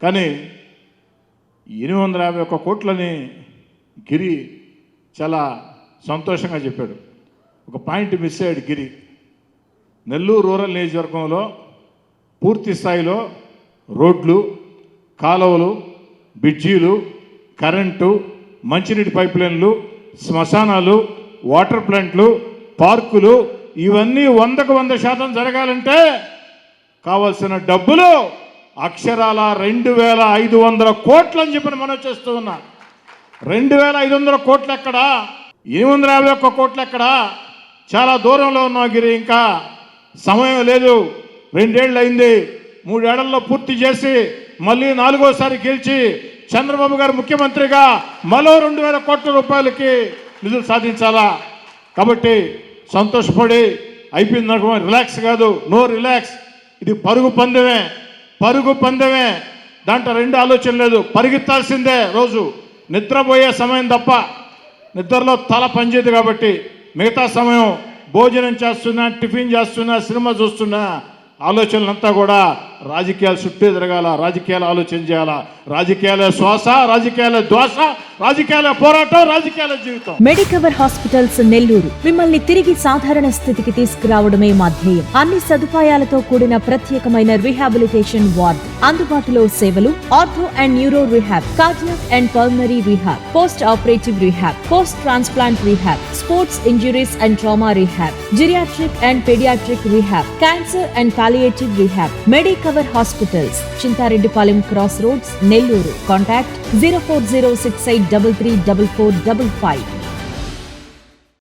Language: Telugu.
కానీ 851 కోట్లని గిరి చాలా సంతోషంగా చెప్పాడు. ఒక పాయింట్ మిస్ అయ్యాడు గిరి. నెల్లూరు రూరల్ నియోజకవర్గంలో పూర్తి స్థాయిలో రోడ్లు, కాలువలు, బ్రిడ్జీలు, కరెంటు, మంచినీటి పైప్ లైన్లు, శ్మశానాలు, వాటర్ ప్లాంట్లు, పార్కులు ఇవన్నీ 100% జరగాలంటే కావాల్సిన డబ్బులు అక్షరాల 2500 కోట్లు అని చెప్పి మనం చేస్తూ ఉన్నా. 2500 కోట్లు ఎక్కడా? 851 కోట్లు ఎక్కడా? చాలా దూరంలో ఉన్నాం గిరి. ఇంకా సమయం లేదు. 2 ఏళ్ళు అయింది. 3 ఏళ్లలో పూర్తి చేసి మళ్ళీ 4వసారి గెలిచి చంద్రబాబు గారు ముఖ్యమంత్రిగా మరో 2000 కోట్ల రూపాయలకి నిధులు సాధించాలా. కాబట్టి సంతోషపడి అయిపోయింది అనుకో, రిలాక్స్ కాదు, నో రిలాక్స్. ఇది పరుగు పందెమే. దాంట్లో 2 ఆలోచన లేదు. పరిగెత్తాల్సిందే. రోజు నిద్రపోయే సమయం తప్ప నిద్రలో తల పనిచేయదు. కాబట్టి మిగతా సమయం భోజనం చేస్తున్నా, టిఫిన్ చేస్తున్నా, సినిమా చూస్తున్నా, ఆలోచనలంతా కూడా రాజకీయాలు చుట్టే జరగాల. రాజకీయాలు ఆలోచన చేయాలా. రాజకీయాల శ్వాస, రాజకీయాల ధ్వాస, రాజకీయాల పోరాటం, రాజకీయాల జీవితం. మెడికవర్ హాస్పిటల్స్ నెల్లూరు మిమ్మల్ని తిరిగి సాధారణ స్థితికి తీసుకురావడమే మా ధ్యేయం. అన్ని సదుపాయాలతో కూడిన ప్రత్యేకమైన రీహాబిలిటేషన్ వార్డ్, అందుబాటులో సేవలు ortho and neuro rehab, cardiac and pulmonary rehab, post operative rehab, post transplant rehab, sports injuries and trauma rehab, geriatric and paediatric rehab, cancer and palliative rehab. Medicover hospitals, Chintareddypalem cross roads, Nellore. Contact 04068334455.